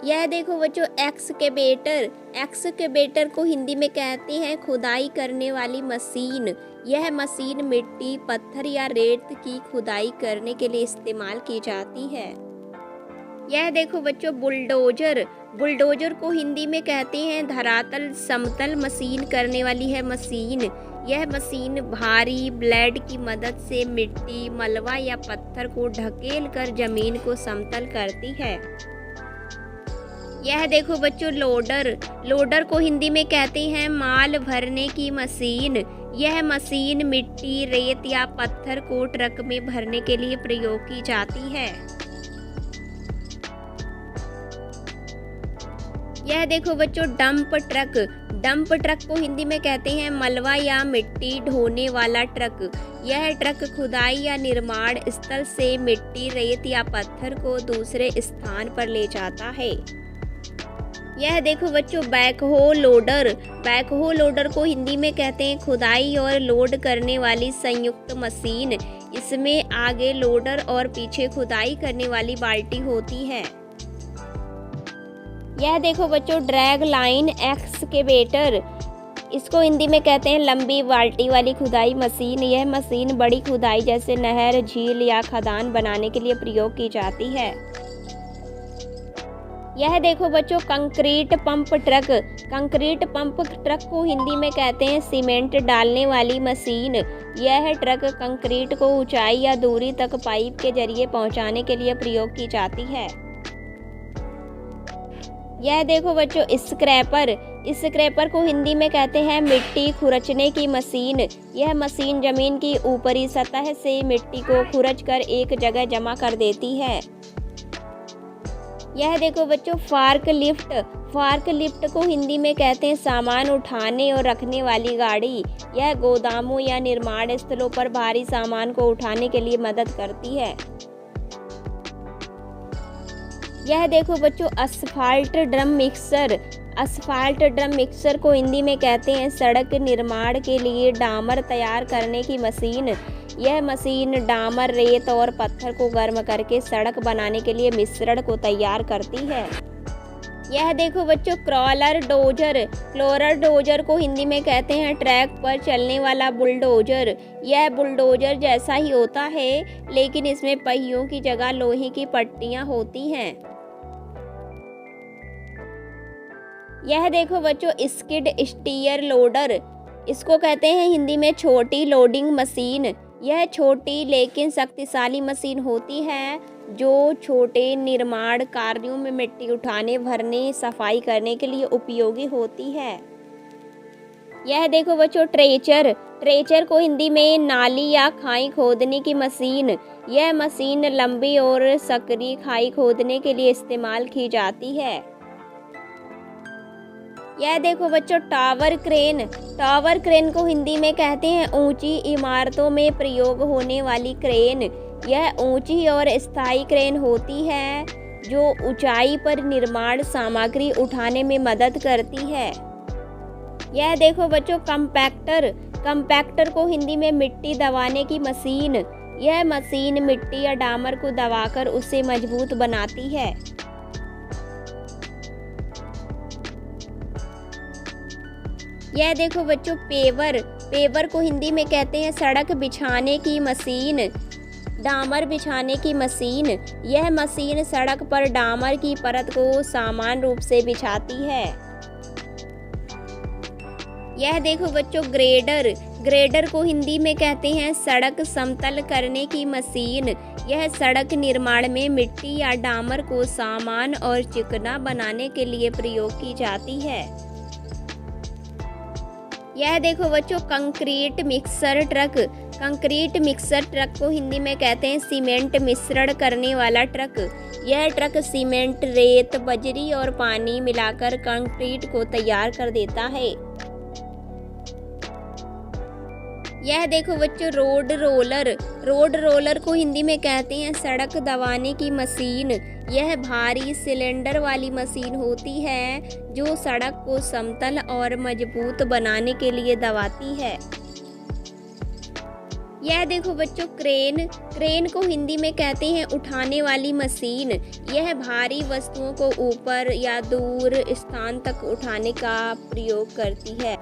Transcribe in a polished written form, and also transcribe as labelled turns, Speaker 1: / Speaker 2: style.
Speaker 1: यह देखो बच्चों एक्सकेवेटर। एक्सकेवेटर को हिंदी में कहते हैं खुदाई करने वाली मशीन। यह मशीन मिट्टी, पत्थर या रेत की खुदाई करने के लिए इस्तेमाल की जाती है। यह देखो बच्चों बुलडोजर। बुलडोजर को हिंदी में कहते हैं धरातल समतल मशीन करने वाली है मशीन। यह मशीन भारी ब्लेड की मदद से मिट्टी, मलबा या पत्थर को ढकेल कर जमीन को समतल करती है। यह देखो बच्चों लोडर। लोडर को हिंदी में कहते हैं माल भरने की मशीन। यह मशीन मिट्टी, रेत या पत्थर को ट्रक में भरने के लिए प्रयोग की जाती है। यह देखो बच्चों डंप ट्रक। डंप ट्रक को हिंदी में कहते हैं मलबा या मिट्टी ढोने वाला ट्रक। यह ट्रक खुदाई या निर्माण स्थल से मिट्टी, रेत या पत्थर को दूसरे स्थान पर ले जाता है। यह देखो बच्चों बैकहो लोडर। बैकहो लोडर को हिंदी में कहते हैं खुदाई और लोड करने वाली संयुक्त मशीन। इसमें आगे लोडर और पीछे खुदाई करने वाली बाल्टी होती है। यह देखो बच्चों ड्रैग लाइन एक्सकेवेटर। इसको हिंदी में कहते हैं लंबी बाल्टी वाली खुदाई मशीन। यह मशीन बड़ी खुदाई जैसे नहर, झील या खदान बनाने के लिए प्रयोग की जाती है। यह देखो बच्चों concrete pump truck. Concrete pump truck को हिंदी में कहते हैं सीमेंट डालने वाली मशीन। यह ट्रक कंक्रीट को ऊंचाई या दूरी तक पाइप के जरिए पहुंचाने के लिए प्रयोग की जाती है। यह देखो बच्चों स्क्रैपर। स्क्रैपर को हिंदी में कहते हैं मिट्टी खुरचने की मशीन। यह मशीन जमीन की ऊपरी सतह से मिट्टी को खुरच कर एक जगह जमा कर देती है। यह देखो बच्चों फार्क लिफ्ट। फार्क लिफ्ट को हिंदी में कहते हैं सामान उठाने और रखने वाली गाड़ी। यह गोदामों या निर्माण स्थलों पर भारी सामान को उठाने के लिए मदद करती है। यह देखो बच्चों asphalt drum mixer. Asphalt drum mixer को हिंदी में कहते हैं सड़क निर्माण के लिए डामर तैयार करने की मशीन। यह मशीन डामर, रेत और पत्थर को गर्म करके सड़क बनाने के लिए मिश्रण को तैयार करती है। यह देखो बच्चों क्रॉलर डोजर। क्लोरर डोजर को हिंदी में कहते हैं ट्रैक पर चलने वाला बुलडोजर। यह बुलडोजर जैसा ही होता है लेकिन इसमें पहियों की जगह लोहे की पट्टियां होती हैं। यह देखो बच्चों स्किड स्टीयर लोडर। इसको कहते हैं हिंदी में छोटी लोडिंग मशीन। यह छोटी लेकिन शक्तिशाली मशीन होती है जो छोटे निर्माण कार्यों में मिट्टी उठाने, भरने, सफाई करने के लिए उपयोगी होती है। यह देखो बच्चों ट्रेचर। ट्रेचर को हिंदी में नाली या खाई खोदने की मशीन। यह मशीन लंबी और सकरी खाई खोदने के लिए इस्तेमाल की जाती है। यह देखो बच्चों टावर क्रेन। टावर क्रेन को हिंदी में कहते हैं ऊंची इमारतों में प्रयोग होने वाली क्रेन। यह ऊंची और स्थायी क्रेन होती है जो ऊंचाई पर निर्माण सामग्री उठाने में मदद करती है। यह देखो बच्चों कंपैक्टर। कंपैक्टर को हिंदी में मिट्टी दबाने की मशीन। यह मशीन मिट्टी या डामर को दबाकर उसे मजबूत बनाती है। यह देखो बच्चों पेवर। पेवर को हिंदी में कहते हैं सड़क बिछाने की मशीन, डामर बिछाने की मशीन। यह मशीन सड़क पर डामर की परत को समान रूप से बिछाती है। यह देखो बच्चों ग्रेडर। ग्रेडर को हिंदी में कहते हैं सड़क समतल करने की मशीन। यह सड़क निर्माण में मिट्टी या डामर को समान और चिकना बनाने के लिए प्रयोग की जाती है। यह देखो बच्चों concrete mixer truck. Concrete mixer truck को हिंदी में कहते हैं सीमेंट मिश्रण करने वाला ट्रक। यह ट्रक सीमेंट, रेत, बजरी और पानी मिलाकर कंक्रीट को तैयार कर देता है। यह देखो बच्चों रोड रोलर। रोड रोलर को हिंदी में कहते हैं सड़क दबाने की मशीन। यह भारी सिलेंडर वाली मशीन होती है जो सड़क को समतल और मजबूत बनाने के लिए दबाती है। यह देखो बच्चों क्रेन। क्रेन को हिंदी में कहते हैं उठाने वाली मशीन। यह भारी वस्तुओं को ऊपर या दूर स्थान तक उठाने का प्रयोग करती है।